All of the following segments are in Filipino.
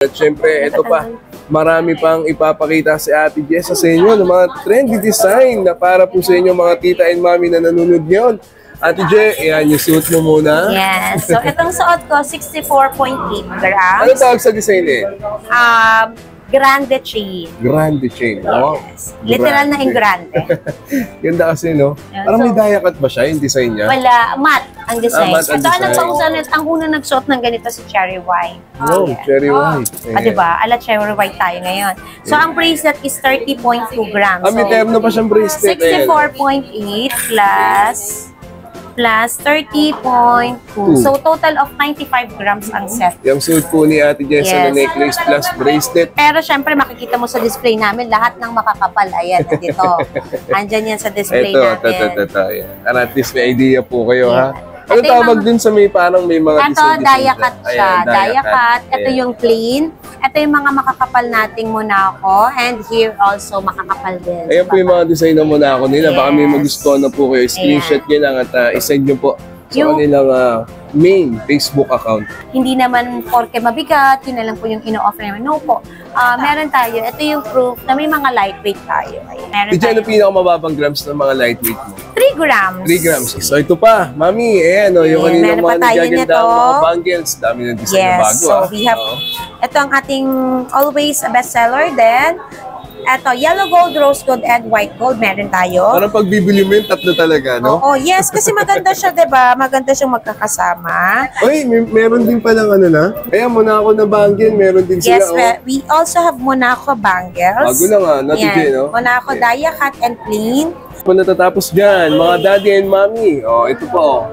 At syempre, ito pa, marami pang ipapakita si Ate Jessa sa inyo ng mga trendy design na para po sa inyo mga tita and mami na nanonood ngayon. Ate Je, ayan yung suot mo muna. Yes. So, itong suot ko, 64.8 grams. Ano tawag sa design eh? Grande chain. Grande chain. Oh, yes. Literal na yung grande. Ganda kasi, no? Yeah, parang so, may die cut ba siya, yung design niya? Wala. Matte ang design. Matte ang design. Ang unang nagsuot ng ganito si Cherry White. Oh, yeah. Cherry White. Diba? Ala Cherry White tayo ngayon. So, ang bracelet is 30.2 grams. May terno pa siyang bracelet. 64.8 plus 30.2. So, total of 95 grams ang set. Yung suit po ni Ate Jessa na necklace plus bracelet. Pero syempre, makikita mo sa display namin, lahat ng makakapal. Ayan, dito. Andyan yan sa display namin. Ito. And at least may idea po kayo, ha? Ano tawag din sa may parang may mga design? Ito, dia cut siya. Dia cut. Ito yung plain. Ito yung mga makakapal nating Monaco. And here also, makakapal din. Ayan po yung mga design ng Monaco nila. Baka may magustuhan na po kayo. Screenshot nyo lang at isend nyo po sa kanilang main Facebook account. Hindi naman porke mabigat, yun na lang po yung ino-offer namin. No po. Meron tayo. Ito yung proof na may mga lightweight tayo. Ito ano pinakamababang grams ng mga lightweight mo? 3 grams. 3 grams. So ito pa, Mami. Ayan, yung kanina mga nagaganda mga bangles. Dami ng design na bago. So we have, ito ang ating always bestseller. Then, eto, yellow gold, rose gold, and white gold. Meron tayo. Parang pagbibili mo yung tatlo talaga, no? Oo, yes. Kasi maganda siya, diba? Maganda siyang magkakasama. Uy, meron din palang ano na? Kaya Monaco na bangle, meron din sila. Yes, we also have Monaco bangles. Bago lang natijay, no? Monaco dia cut and plain. Kung natatapos dyan, mga daddy and mommy. Ito po.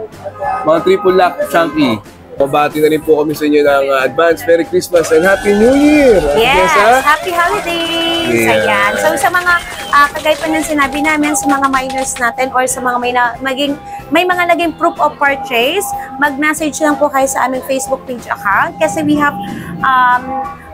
Mga triple lock chunky. Pabati na rin po kami sa inyo ng advance Merry Christmas and Happy New Year! Yes! Happy Holidays! Yeah. Ayan. So sa mga, kagaya pa ng sinabi namin, sa mga minors natin or sa mga may mga naging proof of purchase, mag-message lang po kayo sa aming Facebook page account kasi we have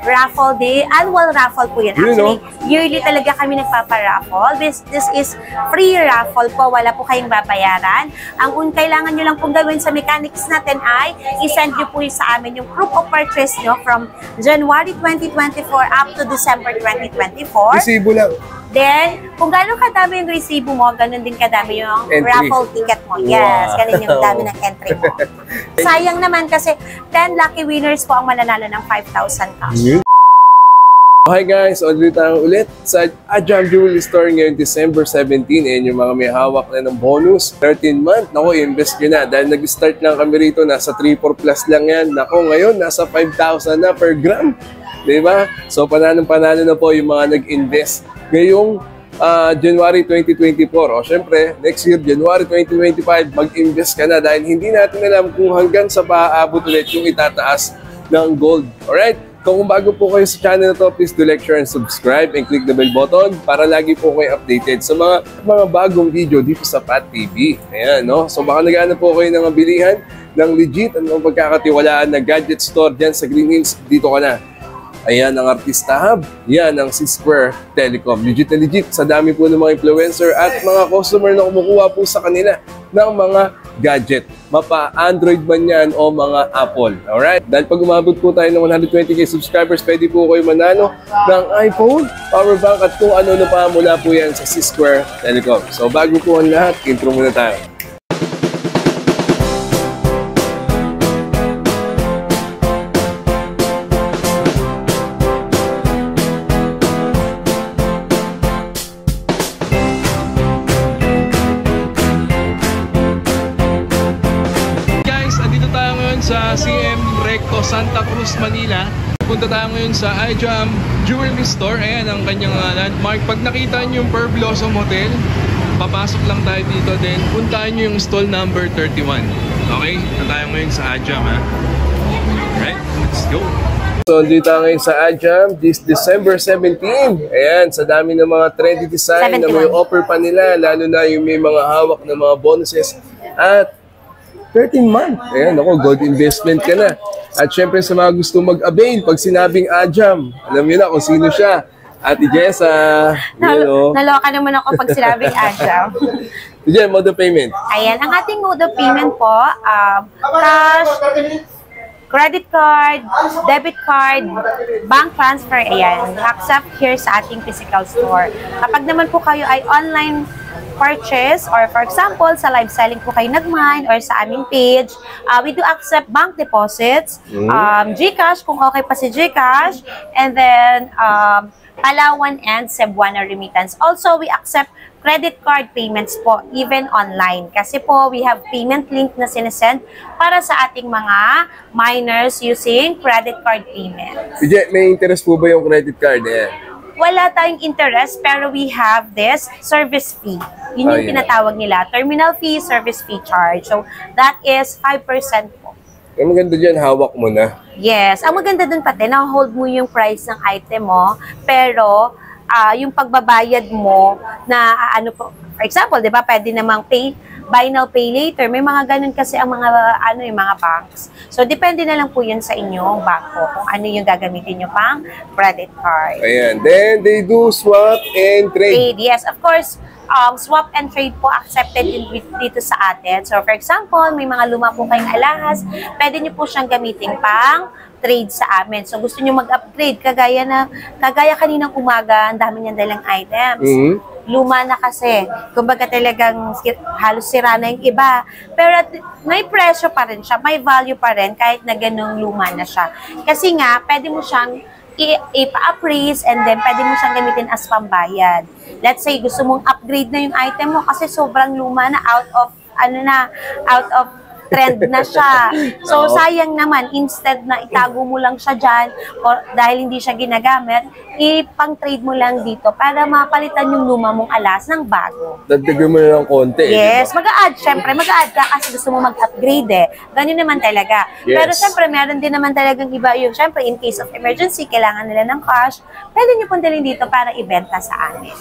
raffle day, annual raffle po yan. Actually, yearly talaga kami nagpapa-raffle. This is free raffle po, wala po kayong babayaran. Ang kailangan nyo lang pong gawin sa mechanics natin ay isend nyo po sa amin yung proof of purchase nyo from January 2024 up to December 2024. Resibo lang. Then, kung gano'ng kadami yung resibo mo, gano'n din kadami yung raffle ticket mo. Yes, ganun yung dami ng entry mo. Sayang naman kasi 10 lucky winners po ang mananalo ng 5,000 cash. Hi guys, ulit sa Ajam Jewelry Store ngayon December 17 and yung mga may hawak na ng bonus 13-month. Naku, invest nyo na dahil nag-start lang kami rito, nasa 3-4 plus lang yan. Naku, ngayon nasa 5,000 na per gram. Diba? So panalo na po yung mga nag-invest ngayong January 2024. O syempre, next year, January 2025, mag-invest ka na dahil hindi natin alam kung hanggang sa paabot ulit yung itataas ng gold. Alright? Kung bago po kayo sa channel na to, please do like, share, and subscribe and click the bell button para lagi po kayo updated sa mga bagong video dito sa Pat TV. Ayan, no? So baka naghahanap po kayo ng bilihan ng legit at ng pagkakatiwalaan na gadget store dyan sa Green Hills, dito ka na. Ayan ang Artista Hub. Yan ang C-Square Telecom. Legit na legit sa dami po ng mga influencer at mga customer na kumukuha po sa kanila ng mga gadget. Mapa Android man yan o mga Apple. Alright? Dahil pag umabot po tayo ng 120k subscribers, pwede po kayo manalo ng iPhone, power bank at kung ano na pa mula po yan sa C-Square Telecom. So bago po ang lahat, intro muna tayo. Sa CM Recto Santa Cruz, Manila. Punta tayo ngayon sa Ajam Jewelry Store. Ayan ang kanyang landmark. Pag nakita nyo yung Pearl Blossom Hotel, papasok lang tayo dito din. Puntahan nyo yung stall number 31. Okay? Punta tayo ngayon sa Ajam, ha? Alright, let's go! So, dito ngayon sa Ajam, this December 17. Ayan, sa dami ng mga trendy design 71. Na may offer pa nila, lalo na yung may mga hawak na mga bonuses at 13-month. Ayan, ako, gold investment ka na. At syempre sa mga gusto mag-avail, pag sinabing Ajam, alam niyo na kung sino siya. Ate Jessa. Naloka naman ako pag sinabing Ajam. Diyan, mode of payment. Ayan, ang ating mode of payment po, cash, credit card, debit card, bank transfer, ayan, accept here sa ating physical store. Kapag naman po kayo ay online purchase or for example, sa live selling po kayo nag-mine or sa aming page, we do accept bank deposits, GCash kung okay pa si GCash, and then Palawan and Cebuana remittance. Also, we accept credit card payments po, even online. Kasi po, we have payment link na sinesend para sa ating mga miners using credit card payments. May interest po ba yung credit card? Wala tayong interest, pero we have this service fee. Yun yung tinatawag nila. Terminal fee, service fee charge. So, that is 5% po. Ang maganda dyan, hawak mo na. Yes. Ang maganda dun pati, na-hold mo yung price ng item mo, pero yung pagbabayad mo na ano po, for example, 'di ba, pwede namang buy now pay later. May mga ganun kasi ang mga yung mga banks. So depende na lang po 'yun sa inyong bangko kung ano yung gagamitin niyo pang credit card. Ayan. Then they do swap and trade. Yes, of course. Swap and trade po accepted dito sa atin. So for example, may mga luma po kayong alahas, pwede niyo po siyang gamitin pang trade sa amin. So gusto niyo mag-upgrade, kagaya kaninang umaga, ang dami niyang dalang items. Luma na kasi. Kumbaga talagang halos sira na yung iba. Pero may presyo pa rin siya, may value pa rin kahit na ganung luma na siya. Kasi nga, pwede mo siyang ipa-appraise and then pwede mo siyang gamitin as pambayad. Let's say gusto mong upgrade na yung item mo kasi sobrang luma na, out of trend na siya. So, sayang naman, instead na itago mo lang siya dyan, or dahil hindi siya ginagamit, ipang-trade mo lang dito para mapalitan yung luma mong alas ng bago. Dagdagan mo na ng konti. Yes, mag-a-add. Siyempre, mag-a-add ka kasi gusto mo mag-upgrade Ganyan naman talaga. Yes. Pero siyempre, meron din naman talagang iba yung, siyempre, in case of emergency, kailangan nila ng cash, pwede nyo pong dalhin dito para ibenta sa amin.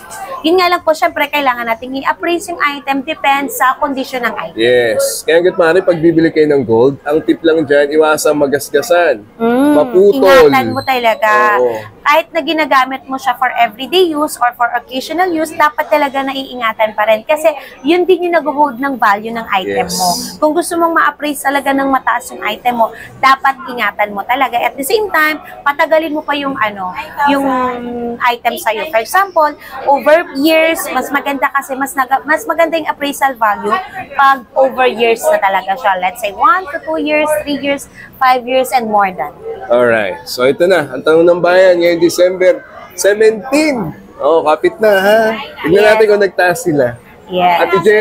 Yun nga lang po, siyempre, kailangan natin i-appraise yung item, depends sa condition ng item. Yes. Kaya hanggat maaari, pag bibili kayo ng gold, ang tip lang dyan, iwasang magasgasan. Maputol. Ingatan mo talaga. Oo. Kahit na ginagamit mo siya for everyday use or for occasional use, dapat talaga naiingatan pa rin. Kasi yun din yung nag-hold ng value ng item mo. Kung gusto mong ma-appraise talaga ng mataas yung item mo, dapat ingatan mo talaga. At the same time, patagalin mo pa yung yung item sa'yo. For example, over years, mas maganda kasi mas maganda yung appraisal value pag over years na talaga siya. Let's say 1 to 2 years, 3 years, 5 years, and more than. Alright. So ito na, ang tanong ng bayan ngayong December 17. Kapit na ha. Tignan natin kung nagtaas sila. Yes. Ate Je,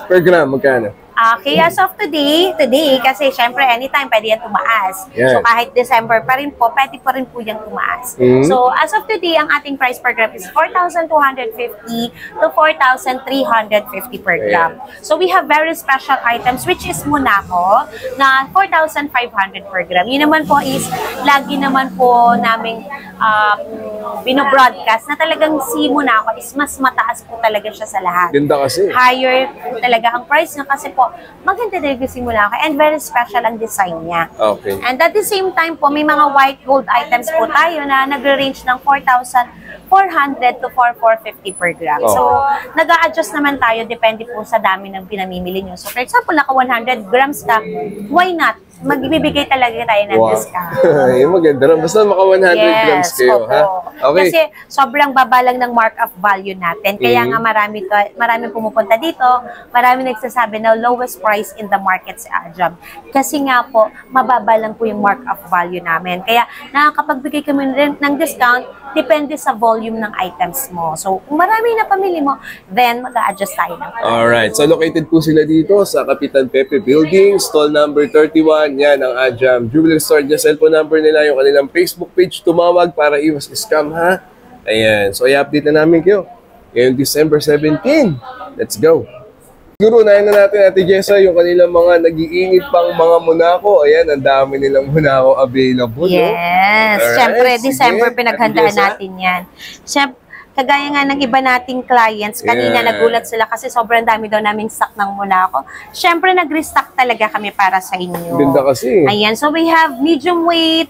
per gram, magkano? Okay, as of today, kasi syempre anytime pwede yan tumaas. Yeah. So kahit December pa rin po, pwede pa rin po yan tumaas. So as of today, ang ating price per gram is 4,250 to 4,350 per gram. So we have very special items which is Monaco na 4,500 per gram. Yun naman po is lagi naman po naming binobroadcast na talagang si Monaco is mas mataas po talaga siya sa lahat. Ganda kasi. Higher talaga ang price niya kasi po maganda talaga si Monaco and very special ang design niya. Okay. And at the same time po, may mga white gold items po tayo na nagre-range ng 4,400 to 4,450 per gram. So, nag-a-adjust naman tayo, depende po sa dami ng pinamimili nyo. So, for example, naka 100 grams ka, why not? Magbibigay talaga tayo ng discount. Yung maganda rin. Basta maka 100 grams kayo, ha? Okay. Kasi sobrang baba lang ng mark of value natin. Kaya nga marami pumupunta dito, marami nagsasabi na lowest price in the market si Ajam. Kasi nga po, mababa lang po yung mark of value namin. Kaya nakakapagbigay kami ng discount, depende sa volume ng items mo. So, kung marami na pamili mo, then mag-a-adjust tayo ng price. Alright. So, located po sila dito sa Kapitan Pepe Building, stall number 31. Yan ang Ajam Jewelry Store. Yung cellphone number nila, yung kanilang Facebook page, tumawag para iwas scam, ha? Ayan. So, i-update na namin kayo. Ngayon, December 17. Let's go. Siguro, unahin na natin, Ate Jessa, yung kanilang mga nag-iinit pang mga Monaco. Ayan, ang dami nilang Monaco available. Yes. No? Siyempre, Alright, December, sige. pinaghandaan Ate Jessa. natin yan. Siyempre, kagaya nga ng iba nating clients, kanina nagulat sila kasi sobrang dami daw naming stock ng Monaco. Siyempre, nag-restock talaga kami para sa inyo. Ganda kasi. Ayan, so we have medium weight,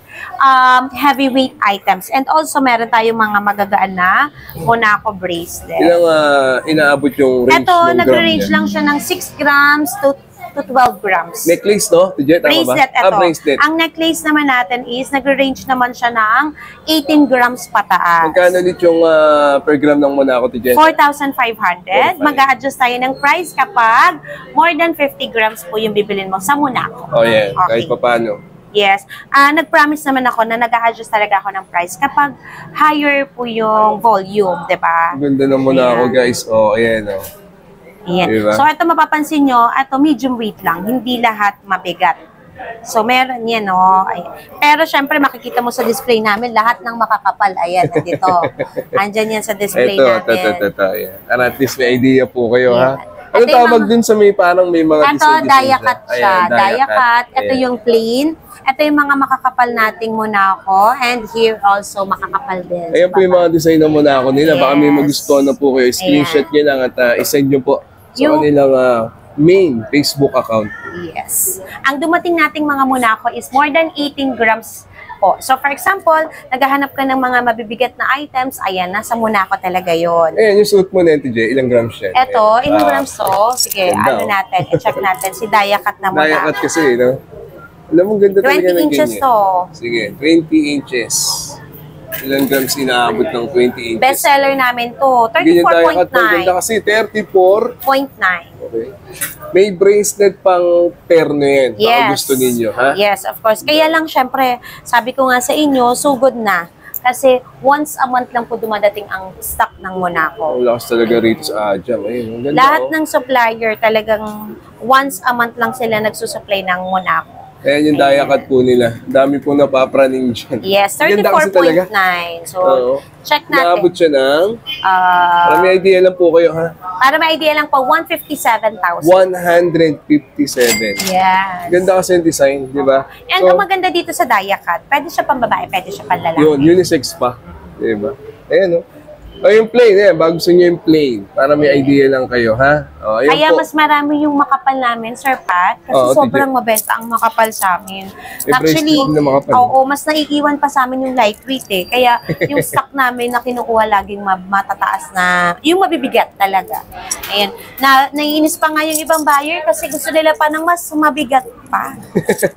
heavyweight items. And also, meron tayong mga magagaan na Monaco bracelet. Ilang inaabot yung range Ito, ng gram nag-range niya? lang siya ng 6 grams to to 12 grams. Necklace, no? Tije, tama ba? Bracelet, ito. Bracelet. Ang necklace naman natin is, nag-range naman siya ng 18 grams pataas. Magkano ulit yung per gram ng Monaco, Tije? 4,500. Mag-a-adjust tayo ng price kapag more than 50 grams po yung bibilin mo sa Monaco. Oh, yeah. Okay. Kahit pa paano. Yes. Nag-promise naman ako na nag-a-adjust talaga ako ng price kapag higher po yung volume, di ba? Ang ganda ng Monaco, guys. Oh, ayan, oh. Ayan. Diba? So, ito mapapansin nyo, ito medium weight lang. Hindi lahat mabigat. So, meron yan, no? Ayan. Pero, syempre, makikita mo sa display namin, lahat ng makakapal. Ayan, dito. Andyan yan sa display namin. Ito. Ayan. At least may idea po kayo, Ayan. ha? Ano Ito tawag mga, dun sa may parang may mga ito, die-cut siya. Die-cut. Ito Ayan. yung plain. Ito yung mga makakapal nating Monaco. And here also, makakapal din. Ayan po yung mga design ng Monaco nila. Baka may Yes. magustuhan na po kayo. Screenshot nyo lang at isend nyo po sa Yung- kanilang main Facebook account. Yes. Ang dumating nating mga Monaco is more than 18 grams po. So, for example, naghahanap ka ng mga mabibigat na items, ayan, nasa Monaco talaga yon. Ayan, yung suit mo na TJ, ilang grams siya? Ito, ilang grams to? Sige, ganda, ano natin, i-check natin. Si die-cut na Naya-cut Monaco. kasi, no? Alam mo, ganda talaga 20 ng inches ganyan. to. Sige, 20 inches. Ilang grams inaabot ng 20 inches? Best seller namin to, Ganyan die-cut po, ganda 34.9. kasi 34. 0.9. Okay. May bracelet pang perno yan. Baka Yes. gusto ninyo, ha? Yes, of course. Kaya lang, syempre, sabi ko nga sa inyo, sugod na. Kasi once a month lang po dumadating ang stock ng Monaco. Ang lakas talaga rito sa Ajam. Ayun, ang ganda, Lahat oh. ng supplier talagang once a month lang sila nagsusupply ng Monaco. Ayan yung die-cut po nila. Dami po napapraning dyan. Yes, Ang ganda kasi talaga. 34.9. So, Oo. check Naabot natin. siya ng... Ah, Para may idea lang po kayo, ha? para may idea lang po, 157,000. 157. Yes. Ganda kasi yung design, di ba? And ang maganda dito sa die-cut, pwede siya pang babae, pwede siya pang lalaki. yun, unisex pa. Di ba? Ayan, oh. O, yung plain, eh. Bago gusto nyo yung plain. Para may idea lang kayo, ha? O, ayan Kaya po. mas marami yung makapal namin, Sir Pat, kasi Oo, sobrang mabenta ang makapal sa amin. Actually, bracelet na makapal. oo, mas naiiwan pa sa amin yung lightweight eh. Kaya yung stock namin na kinukuha laging matataas na, yung mabibigat talaga. Ayan. Naiinis pa nga yung ibang buyer kasi gusto nila pa ng mas mabigat pa.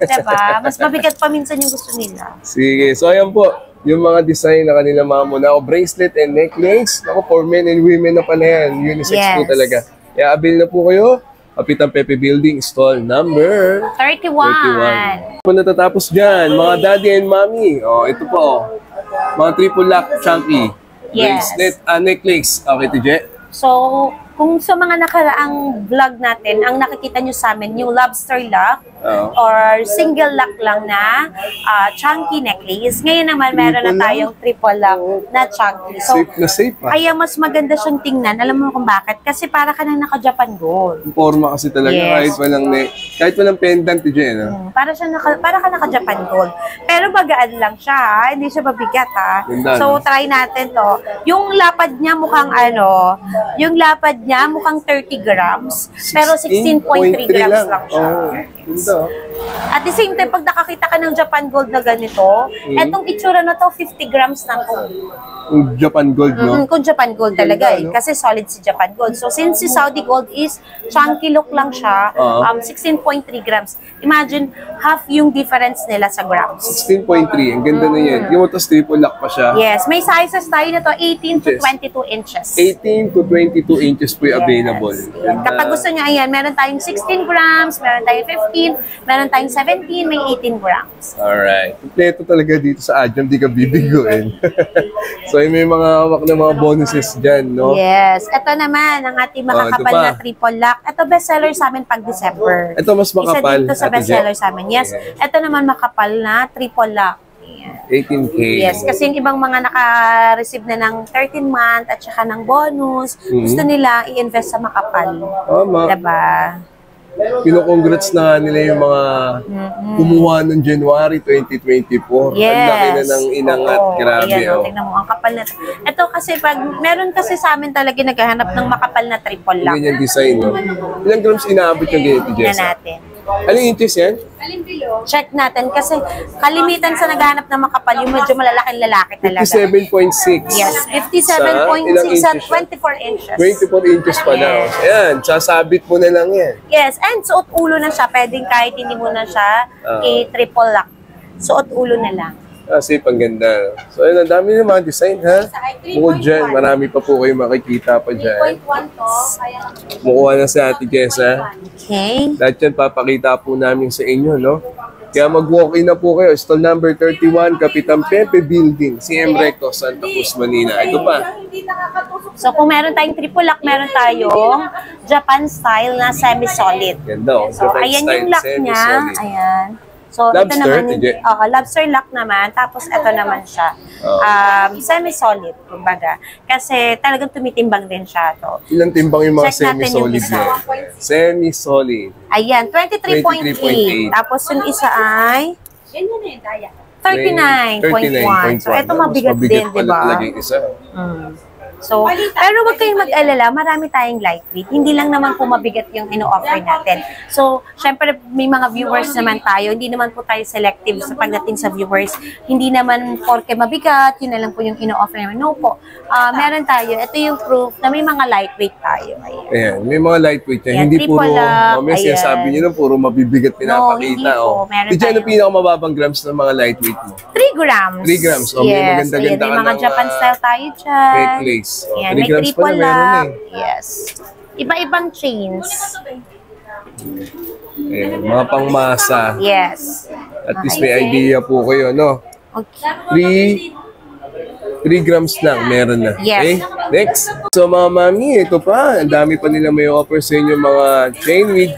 Diba? Mas mabigat pa minsan yung gusto nila. Sige. So, ayan po. Yung mga design na kanila mga Monaco bracelet and necklace. Ako, for men and women na pala yan. Unisex po Yes. talaga. Kaya, avail na po kayo. Kapitan Pepe Building, stall number 31. Kung natatapos dyan, mga daddy and mommy. Oh, ito po. Oh. Mga triple lock chunky. Yes. Bracelet, necklace. Okay, TJ? So, kung sa mga nakaraang vlog natin, ang nakikita nyo sa amin, yung lobster lock Oo. or single lock lang na chunky necklace. Ngayon naman, meron na Triple tayong triple lock na chunky. So, Safe na safe, ha? kaya mas maganda siyang tingnan. Alam mo kung bakit? Kasi para ka na naka-Japan gold. Yung forma kasi talaga, Yes. kahit walang pendant, TJ, no? Para ka naka-Japan gold. Pero magaan lang siya, ha? Hindi siya mabigat, ha? Ganda, So, no? try natin to. Yung lapad niya mukhang mukhang 30 grams, pero 16.3 grams lang siya. Oh, ganda, oh. At the same time, pag nakakita ka ng Japan Gold na ganito, etong itsura na to, 50 grams na to. Yung Japan Gold, no? Kung Japan Gold talaga Ganda, no? Kasi solid si Japan Gold. So, since si Saudi Gold is chunky look lang siya, Oo. 16.3 grams. Imagine, half yung difference nila sa grams. 16.3. Ang ganda na yan. Yung tapos triple lock pa siya. Yes, may sizes tayo na to, 18 to 22 inches. 18 to 22 inches po yung available. Yes. Kapag gusto niya, ayan, meron tayong 16 grams, meron tayong 15, meron tayong 17, may 18 grams. Alright. Kompleto talaga dito sa Ajam, di ka bibiguin. So, may mga hawak na mga bonuses dyan, no? Yes. Ito naman, ang ating makakapal ito pa. na triple lock. Ito bestseller sa amin pag December. Ito mas makapal. Isa dito sa Ate bestseller Jet. sa amin. Yes. Ito naman makapal na triple lock. Ayan. 18K. Yes, kasi yung ibang mga naka-receive na ng 13-month at saka ng bonus, gusto nila i-invest sa makapal. Tama. Diba? Kino-congrats na nila yung mga kumuha ng January 2024. Yes. Ang laki na ng inangat. Oo, Grabe, ayan, oh. tingnan mo, ang kapal na. Ito kasi pag, meron kasi sa amin talaga naghahanap ng makapal na triple lock. Ganyan design, no? Ilang grams inaabot yung ganito, Tingnan Jessa? natin. Anong inches yan? Check natin kasi kalimitan sa naghahanap ng makapal, yung medyo malalaking lalaki talaga. 57.6. Yes, Ilang 57.6 at inches siya? 24 inches. 24 inches pa daw. Yes. Ayan, sasabit mo na lang yan. Yes, and suot ulo na siya. Pwedeng kahit hindi mo na siya i-triple lock. Suot ulo na lang. Kasi pang ganda. So, ayun, ang dami ng mga design, ha? Bukod dyan, marami pa po kayo makikita pa dyan. 3.1 to. Mukuha na sa Ate Jessa. Okay. Lahat yan papakita po namin sa inyo, no? Kaya mag-walk-in na po kayo. Stall number 31, Kapitan Pepe Building, CM Recto, Santa Cruz, Manila. Ito pa. So, kung meron tayong triple lock, meron tayong Japan style na semi-solid. Ganda, oh. So, Japan ayan style, yung lock niya. semi-solid. Ayan. So, Lobster, ito naman, hindi. lobster lock naman. Tapos, ito naman siya. Semi-solid, kumbaga. Kasi talagang tumitimbang din siya to. Ilang timbang yung mga Check natin yung semi-solid isa. niya? Semi-solid. Ayan, 23.8. 23.8. Tapos, yung isa ay 39.1. So, ito mabigat din, di ba? Talaga yung isa. So, pero wag kayong mag-alala, marami tayong lightweight. Hindi lang naman po mabigat yung ino-offer natin. So, syempre, may mga viewers naman tayo. Hindi naman po tayo selective sa pagdating sa viewers. Hindi naman porke mabigat, yun na lang po yung ino-offer namin. No po. Meron tayo. Ito yung proof na may mga lightweight tayo. Ayan, may mga lightweight yan. Ayan, Hindi puro, triple lock, mamaya sinasabi ayan. nyo na puro mabibigat pinapakita. hindi po. Meron Diyan tayo. ang pinakamababang grams ng mga lightweight mo. 3 grams. 3 grams. O, may Yes. maganda-ganda Ayan, ka may mga ng, Japan style tayo dyan. necklace. O, Ayan, 3 may grams triple pala meron lock. eh. Yes. Iba-ibang chains. Ayan, mga pangmasa. Yes. At least may idea po kayo, no? Okay. 3 grams lang, meron na. Yes. Okay? Next. So mga mami, ito pa. Ang dami pa nila may offer sa inyo mga chain with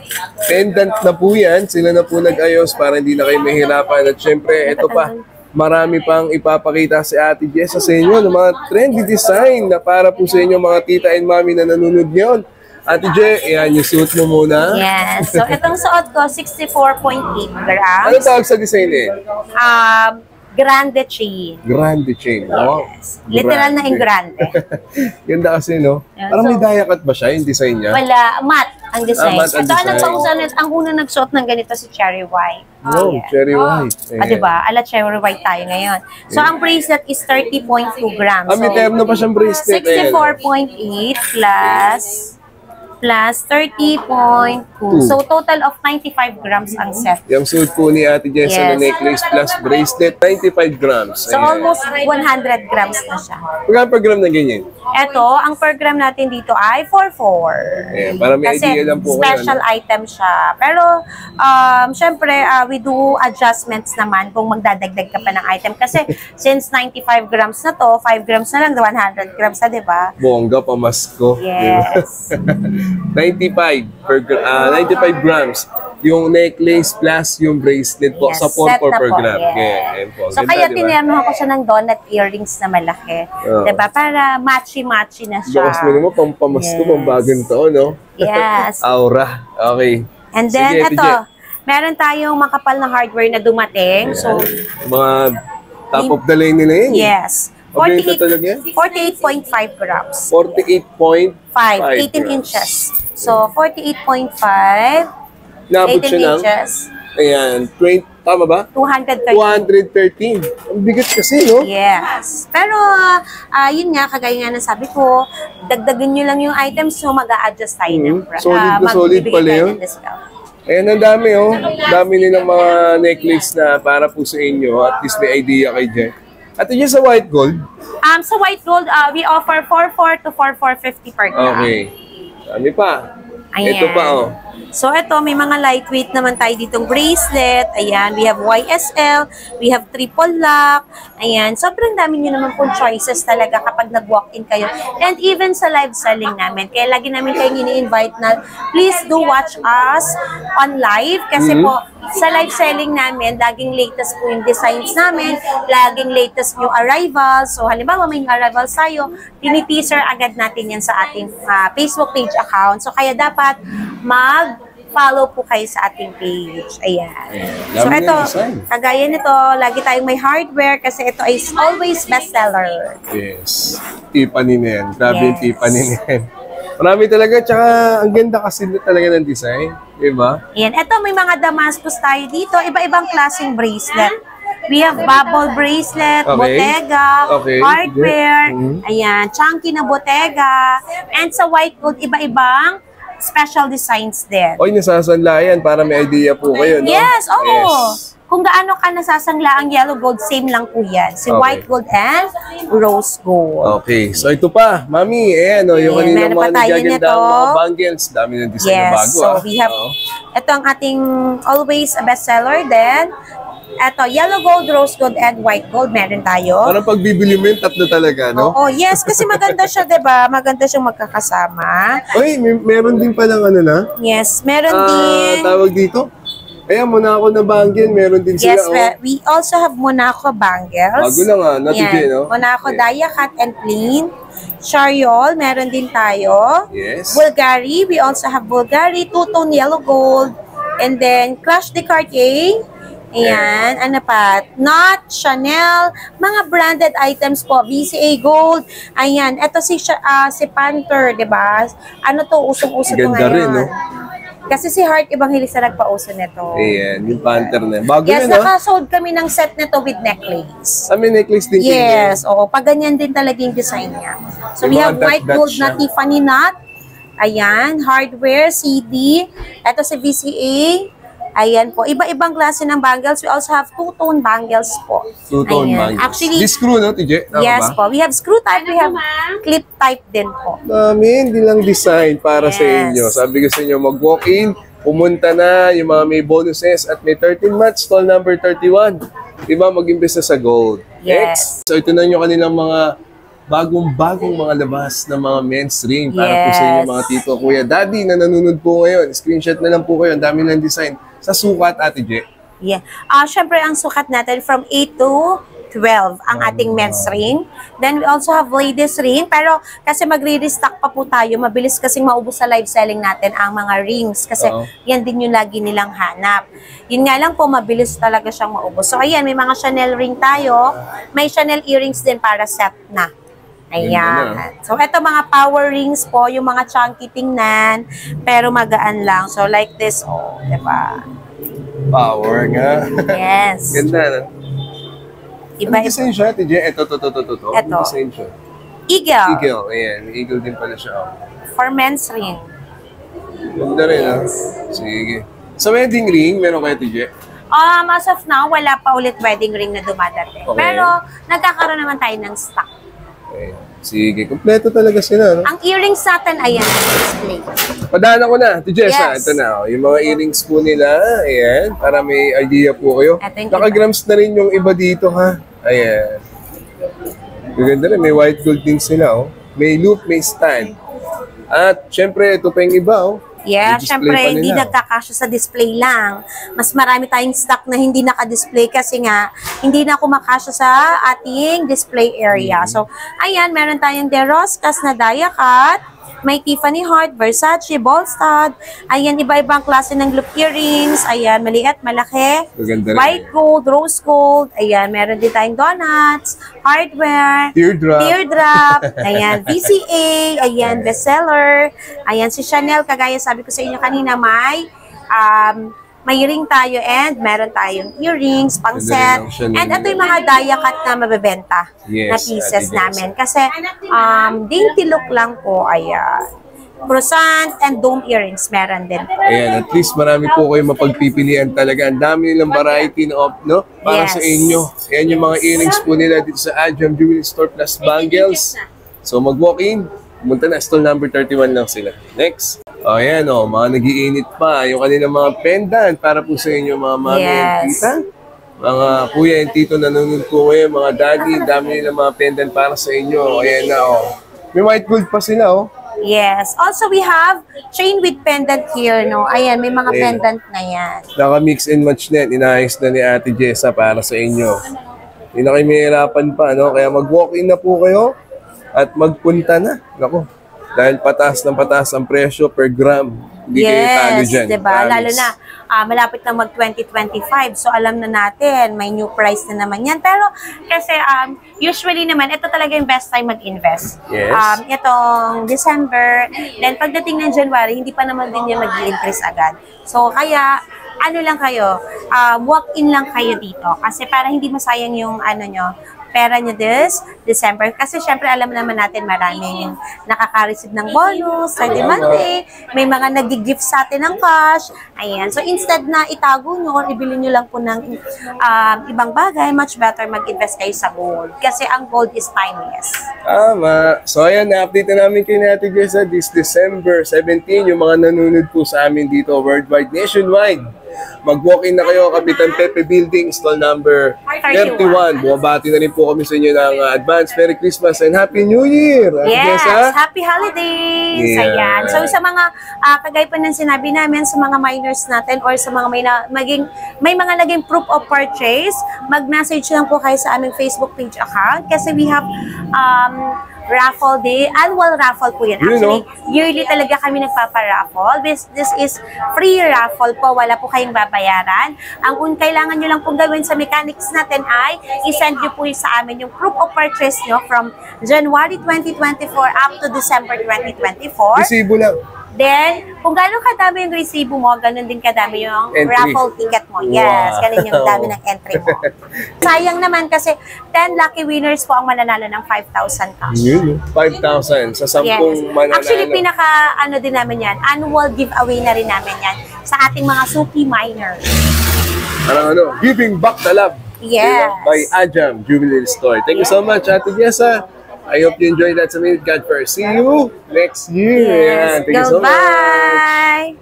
pendant na po yan. Sila na po nag-ayos para hindi na kayo mahirapan. At syempre, ito pa. Marami pang ipapakita si Ate Jessa sa inyo ng mga trendy design na para po sa inyo mga tita and mami na nanonood ngayon. Ate Je, yan yung suit mo muna. Yes. So, itong suot ko, 64.8 Ano grams. tawag sa design eh? Grande chain. Grande chain. Wow. Yes. Literal na yung grande. Ganda kasi, no? Yeah, Parang may so- dayakat ba siya, yung design niya? Wala, matte ang design. matte ang Ito, ang design. nagpausan, ang unang nagsuot ng ganito si Cherry White. Wow, Yes. cherry white. Diba? Ala Cherry White tayo ngayon. So, ang bracelet is 30.2 grams. May terno pa siyang bracelet. Ayan. 64.8 plus 30.2. So, total of 95 grams ang set. Yung suit po ni Ate Jessa na Yes. necklace plus bracelet, 95 grams. So, almost 100 grams na siya. Magkano per gram na ganyan? Ito, ang per gram natin dito ay 4.4. Ayan, para may Kasi idea lang po kayo, special item siya. Pero, syempre, we do adjustments naman kung magdadagdag ka pa ng item. Kasi, since 95 grams na to, 5 grams na lang, 100 grams na, di ba? Bongga, pamasko. Yes. 95 grams. Yung necklace plus yung bracelet po Yes, sa 4 set na per po, gram. yes. Ayan po. So, Ganda, kaya diba? tinernohan ko siya ng donut earrings na malaki. Oo. Diba? Para matchy-matchy na siya. Bukas mo naman, pampamasko, Yes. pambagong taon, no? Yes. Aura. Okay. And then, Sige, Ate ito, Je. meron tayong makapal na hardware na dumating. So, Mga top of the line nila yun. yes. Mabenta talaga yan? 48.5 grams. 48.5 18 inches. So, 48.5, Nabot 18 siya ng, inches, ayan, 20, tama ba? 230. 213. Ang bigat kasi, no? Yes. Pero, yun nga, kagaya nga ng sabi ko, dagdagan nyo lang yung items mo, mag-a-adjust tayo ng Solid na solid magbibigay pala tayo yun. ng discount. Ayan, ang dami, oh. Dami nilang mga necklace na para po sa inyo. At least may idea kay Jen. At yun sa white gold. Sa white gold, we offer 4.4 to 4.450 per gram. Okay. Dami pa. Ayan. Ito pa, oh. So, ito, may mga lightweight naman tayo ditong bracelet. Ayan, we have YSL, we have triple lock. Ayan, sobrang dami nyo naman pong choices talaga kapag nag-walk-in kayo. And even sa live selling namin. Kaya lagi namin kayong ini-invite na please do watch us on live. Kasi po, sa live selling namin, laging latest po yung designs namin. Laging latest yung arrival. So, halimbawa, may arrival tayo, tiniteaser agad natin yan sa ating Facebook page account. So, kaya dapat mag-follow po kayo sa ating page. Ayan. So, Dami ito, ng design. kagaya nito, lagi tayong may hardware kasi ito is always bestseller. Yes. Tiffany na yan. Grabe yung Yes. Tiffany na yan. Marami talaga. Tsaka, ang ganda kasi talaga ng design. Diba? Ayan. Ito, may mga Damascus tayo dito. Iba-ibang klaseng bracelet. We have bubble bracelet, Okay. Bottega, Okay. hardware, Mhm. ayan, chunky na Bottega. And sa white gold, iba-ibang special designs din. Oy, nasasanlayan para may idea po kayo, no? Yes, oo. Yes. Kung gaano ka nasasangla ang yellow gold, same lang po yan. Si Okay. white gold and rose gold. Okay, so ito pa, Mami, ayan, yung Ayan, kanina meron mga pa tayo nagaganda nito. mga bangles, dami ng design na Yes, bago, so ah. we have, Oo. ito ang ating always a bestseller din. Ito, yellow gold, rose gold, and white gold, meron tayo. Parang pagbibili mo yun, tatlo talaga, no? Oo, yes, kasi maganda siya, diba? Maganda siyang magkakasama. Oy, meron din palang ano na? Yes, meron din. Tawag dito? Ayan, Monaco na bangle, meron din sila, Yes, oh. we also have Monaco bangles. Bago lang, ah, natijay, no? Monaco Yeah. Daya Cut and Clean. Chariol, meron din tayo. Yes. Bulgari, we also have Bulgari, two-tone yellow gold. And then, Clash de Cartier. Ayan, ano pa? Not, Chanel, mga branded items po. VCA Gold. Ayan, eto si Panther, di ba? Ano to, usong-uso to Ganda ngayon. rin, no? Kasi si Heart Evangelista nagpauso nito. Ayan, yung Panther na. Bago Yes, yun, no? nakasold kami ng set nito with necklace. May necklace din. Yes, oo. Pag ganyan din talaga yung design niya. So, May we mga have white dot-dot gold na siya. Tiffany knot. Ayan, hardware, CD. Ito si VCA. Ayan po. Iba-ibang klase ng bangles. We also have two-tone bangles po. Two-tone Ayan. bangles. Actually, This screw, no, TJ? Tama yes ba? po. We have screw type, we have clip type din po. Dami, hindi lang design para sa Yes. inyo. Sabi ko sa inyo, mag-walk-in, pumunta na, yung mga may bonuses at may 13 months, stall number 31. Diba, mag-imbes na sa gold. Yes. Next. So, ito na yung kanilang mga bagong-bagong mga labas ng mga men's ring para po sa inyo Yes. mga tito, kuya, daddy na nanonood po ngayon. Screenshot na lang po kayo. Ang dami ng design. Sa sukat, Ate Je. Yeah. Syempre, ang sukat natin from 8 to 12 ang ating men's ring. Then we also have ladies ring. Pero kasi magre-restock pa po tayo, mabilis kasing maubos sa live selling natin ang mga rings. Kasi Oo. yan din yung lagi nilang hanap. Yun nga lang po, mabilis talaga siyang maubos. So ayan, may mga Chanel ring tayo. May Chanel earrings din para set na. Ayan. So, ito mga power rings po, yung mga chunky tingnan, pero magaan lang. So, like this, oh, diba? Power nga. Yes. Ganda, no? Iba, Ano design siya, Ate Je? Ito. Ito. Ano design siya? Eagle. Eagle. Ayan, eagle din pala siya. Oh. For men's ring. Ganda rin, ah. Sige. Sa wedding ring, meron kayo, TJ? As of now, wala pa ulit wedding ring na dumadating. Okay. Pero, nagkakaroon naman tayo ng stock. Okay. Sige, kompleto talaga sila, no? Ang earrings natin, ayan, display. Padaanan ko na, TJ, Yes. ito na, oh. Yung mga earrings po nila, ayan, para may idea po kayo. Ito yung Nakagrams na rin yung iba dito, ha? Ayan. Ganda rin, may white gold din sila, oh. May loop, may stand. At, syempre, ito pa yung iba, oh. Yeah, May display syempre, pa hindi nila, oh. nagkakasya sa display lang. Mas marami tayong stock na hindi naka-display kasi nga, hindi na kumakasya sa ating display area. So, ayan, meron tayong De Roscas na Daya Cut, may Tiffany Heart, Versace, Ballstud, ayan, iba-ibang klase ng loop earrings, ayan, maliit, malaki, Maganda rin. white gold, rose gold, ayan, meron din tayong donuts, hardware, Teardrop. Teardrop, ayan, VCA, ayan, bestseller, ayan, si Chanel, kagaya sabi ko sa inyo kanina, may ring tayo and meron tayong earrings, pang Ganda set, rin ang Chanel and ito nila. yung mga Daya Cut na mabebenta Yes, na pieces Ate Jessa. namin. Kasi, dainty look lang po, ayan. Croissant and dome earrings, meron din. Ayan, at least marami po kayo mapagpipilian talaga. Ang dami nilang variety no? Para Yes. sa inyo. Ayan yung mga earrings po nila dito sa Adjam Jewelry Store plus Bangles. So mag-walk-in, pumunta na, stall number 31 lang sila. Next. O ayan o, mga nagiinit pa. Yung kanilang mga pendant para po sa inyo mga mami and Yes. tita. Mga kuya and tito nanonood po ngayon, mga daddy, dami nilang mga pendant para sa inyo. Ayan na o. May white gold pa sila o. Yes. Also, we have chain with pendant here, no? Ayan, may mga Ayan. pendant na yan. Naka-mix and match net. Inayos na ni Ate Jessa para sa inyo. Hindi na kayo mahirapan pa, no? Kaya mag-walk-in na po kayo at magpunta na. Nako, dahil pataas ng pataas ang presyo per gram. Hindi kayo talo Yes, dyan. diba? Promise. Lalo na, malapit na mag-2025. So, alam na natin, may new price na naman yan. Pero, kasi, usually naman, ito talaga yung best time mag-invest. Yes. Itong December, then pagdating ng January, hindi pa naman din yan mag-i-increase agad. So, kaya, ano lang kayo, walk-in lang kayo dito. Kasi para hindi masayang yung pera nyo this December. Kasi syempre alam naman natin maraming nakaka-receive ng bonus, sa Monday, may mga nag-gift sa atin ng cash. Ayan. So instead na itago nyo or ibili nyo lang po ng ibang bagay, much better mag-invest kayo sa gold. Kasi ang gold is timeless. Tama. So ayan, na-update na namin kayo natin guys this December 17, yung mga nanonood po sa amin dito worldwide, nationwide. Mag-walk-in na kayo, Kapitan Pepe Building, stall number 31. Bumabati na rin po kami sa inyo ng advance Merry Christmas and Happy New Year! Yes! Happy Holidays! Yeah. Ayan. So sa mga, kagaya pa ng sinabi namin, sa mga minors natin or sa mga may mga naging proof of purchase, mag-message lang po kayo sa aming Facebook page account kasi we have raffle day, annual raffle po yan. Actually, yearly talaga kami nagpapa-raffle. This is free raffle po, wala po kayong babayaran. Ang kailangan nyo lang pong gawin sa mechanics natin ay isend nyo po sa amin yung proof of purchase nyo from January 2024 up to December 2024. Resibo lang. Then, kung gano'ng kadami yung resibo mo, gano'n din kadami yung entry. Raffle ticket mo. Yes, Wow. gano'n yung dami ng entry mo. Sayang naman kasi 10 lucky winners po ang mananalo ng 5,000 cash. 5,000 sa 10 mananalo. Actually, din namin yan, annual giveaway na rin namin yan sa ating mga Suki miners. Giving back the love. Yes. By Ajam Jubilee Store. Thank you so much, Ate Jessa. I hope you enjoyed that. God first. See you next year. Yes. Thank you so much. Bye!